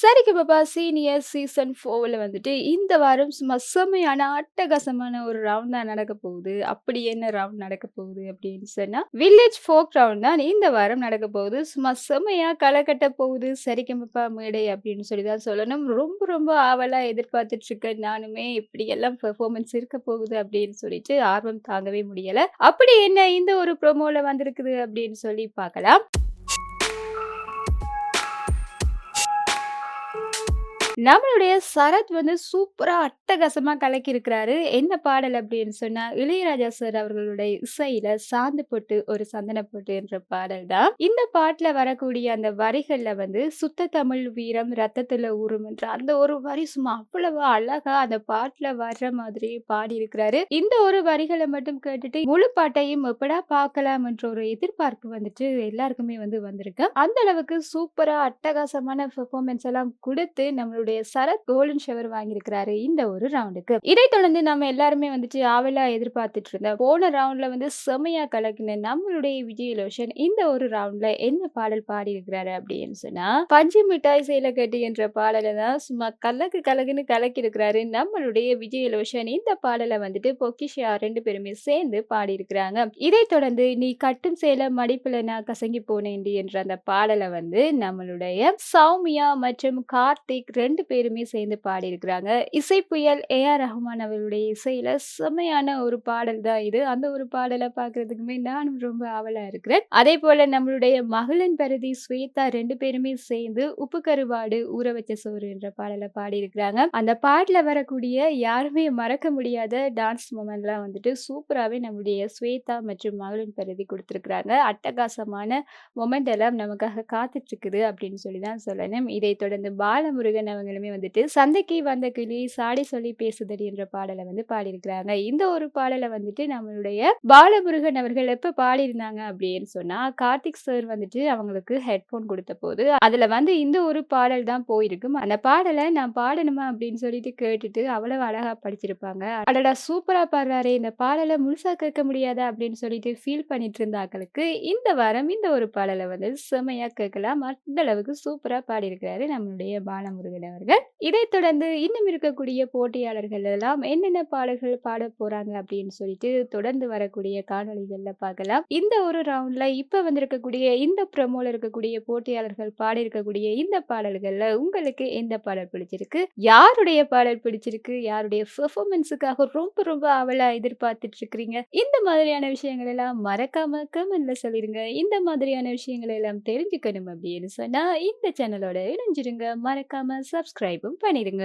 சரிக்கு பாப்பா senior season 4ல வந்துட்டு இந்த வாரம் சும்மா செம்மையான அட்டகாசமான ஒரு ரவுண்ட் தான் நடக்க போகுது. அப்படி என்ன ரவுண்ட் நடக்க போகுது அப்படின்னு சொன்னா, வில்லேஜ் ஃபோக் ரவுண்ட் தான் இந்த வாரம் நடக்க போகுது. சும்மா செம்மையா களை கட்ட போகுது சரிகமபா மேடை அப்படின்னு சொல்லி தான் சொல்லணும். ரொம்ப ரொம்ப ஆவலா எதிர்பார்த்துட்டு இருக்கேன் நானுமே. இப்படியெல்லாம் பெர்ஃபார்மன்ஸ் இருக்க போகுது அப்படின்னு சொல்லிட்டு ஆர்வம் தாங்கவே முடியல. அப்படி என்ன இந்த ஒரு ப்ரோமோல வந்திருக்குது அப்படின்னு சொல்லி பார்க்கலாம். நம்மளுடைய சரத் வந்து சூப்பரா அட்டகாசமா கலக்கியிருக்கிறாரு. என்ன பாடல் அப்படின்னு சொன்னா, இளையராஜா சார் அவர்களுடைய இசையில "சாந்து பொட்டு ஒரு சந்தன பொட்டு" என்ற பாடல் தான். இந்த பாட்டுல வரக்கூடிய அந்த வரிகள்ல வந்து "சுத்த தமிழ் வீரம் ரத்தத்துல ஊறும்" என்ற அந்த ஒரு வரி சும்மா அவ்வளவு அழகா அந்த பாட்டுல வர்ற மாதிரி பாடியிருக்கிறாரு. இந்த ஒரு வரிகள மட்டும் கேட்டுட்டு முழு பாட்டையும் எப்படா பார்க்கலாம் என்ற ஒரு எதிர்பார்ப்பு வந்துட்டு எல்லாருக்குமே வந்து வந்திருக்கு. அந்த அளவுக்கு சூப்பரா அட்டகாசமான பெர்ஃபார்மன்ஸ் எல்லாம் குடுத்து நம்மளுடைய சரத் கோல்டன் ஷவர் வாங்கியிருக்கிறாரு இந்த ஒரு ரவுண்டுக்கு. இதைத் தொடர்ந்து நம்ம எல்லாருமே வந்துட்டு ஆவலா எதிர்பார்த்துட்டு இருந்தோம். போன ரவுண்ட்ல வந்து செம்மையா கலக்கின நம்மளுடைய விஜயலோஷன் இந்த ஒரு ரவுண்ட்ல என்ன பாடல் பாடியிருக்கிறாரு அப்படின்னு சொன்னா, "பஞ்சு மிட்டாய் சேலை கட்டு" என்ற பாடலை தான் சும்மா கலக்கு கலக்குன்னு கலக்கி இருக்கிறாரு நம்மளுடைய விஜயலோஷன். இந்த பாடலை வந்துட்டு பொக்கிஷா 2 பேருமே சேர்ந்து பாடியிருக்கிறாங்க. இதைத் தொடர்ந்து "நீ கட்டும் சேலை மடிப்புல நான் கசங்கி போனேன்டி" என்ற அந்த பாடலை வந்து நம்மளுடைய சௌமியா மற்றும் கார்த்திக் 2 பேருமே சேர்ந்து பாடியிருக்கிறாங்க. இசைப்புயல் ஏ.ஆர். ரஹ்மான் அவர்களுடைய இசையில செம்மையான ஒரு பாடல் தான் இது. அந்த ஒரு பாடலை பார்க்கறதுக்குமே நானும் ரொம்ப ஆவலா இருக்கிறேன். அதே போல நம்மளுடைய மகளின் பரிதி ஸ்வேதா 2 பேருமே சேர்ந்து "உப்பு கருவாடு ஊற வச்ச சோறு" என்ற பாடலை பாடியிருக்கிறாங்க. அந்த பாட்டுல வரக்கூடிய யாருமே மறக்க முடியாத டான்ஸ் மொமெண்ட்லாம் வந்துட்டு சூப்பராவே நம்முடைய ஸ்வேதா மற்றும் மகளின் பரிதி கொடுத்திருக்கிறாங்க. அட்டகாசமான மொமெண்ட் எல்லாம் நமக்காக காத்துட்டு இருக்குது அப்படின்னு சொல்லி தான் சொல்லணும். இதைத் தொடர்ந்து பாலமுருகன் அவங்களுமே வந்துட்டு "சந்தைக்கு வந்த கிளி சாடி சொல்லி பேசுதடி" என்ற பாடலை வந்து பாடியிருக்கிறாங்க. இந்த ஒரு பாடலை வந்துட்டு நம்மளுடைய பாலமுருகன் அவர்கள் எப்ப பாடியிருந்தாங்க அப்படின்னு சொன்னா, கார்த்திக் சார் வந்துட்டு அவங்களுக்கு ஹெட்போன் கொடுத்த போது அதுல வந்து இந்த ஒரு பாடல் தான் போயிருக்கும். அந்த பாடலை நான் பாடணுமா அப்படின்னு சொல்லிட்டு கேட்டுட்டு அவ்வளவு அழகா படிச்சிருப்பாங்க. அடடா சூப்பரா பாடுறாரே, இந்த பாடலை முழுசா கேட்க முடியாதா அப்படின்னு சொல்லிட்டு ஃபீல் பண்ணிட்டு இருந்தாக்களுக்கு இந்த வாரம் இந்த ஒரு பாடலை வந்து செம்மையா கேட்கலாம். அந்த அளவுக்கு சூப்பரா பாடியிருக்கிறாரு நம்மளுடைய பாலமுருகன் அவர்கள். இதைத் தொடர்ந்து இன்னும் இருக்கக்கூடிய போட்டியாளர்கள் எல்லாம் என்னென்ன பாடல்கள் பாட போறாங்க அப்படின்னு சொல்லிட்டு தொடர்ந்து வரக்கூடிய காணொளிகள்ல பார்க்கலாம். இந்த ஒரு ரவுண்ட்ல இப்ப வந்திருக்கக்கூடிய இந்த ப்ரோமோல இருக்கக்கூடிய போட்டியாளர்கள் பாடியிருக்கக்கூடிய இந்த பாடல்கள்ல உங்களுக்கு எந்த பாடல் பிடிச்சிருக்கு? யாருடைய பாடல் பிடிச்சிருக்கு? யாருடைய பெர்ஃபார்மன்ஸுக்காக ரொம்ப ரொம்ப ஆவலா எதிர்பார்த்துட்டு இருக்கிறீங்க? இந்த மாதிரியான விஷயங்கள் எல்லாம் மறக்காம கமெண்ட்ல சொல்லிருங்க. இந்த மாதிரியான விஷயங்களை எல்லாம் தெரிஞ்சுக்கணும் அப்படின்னு சொன்னா இந்த சேனலோட இணைஞ்சிருங்க. மறக்காம சப்ஸ்கிரைபும் பண்ணிருங்க.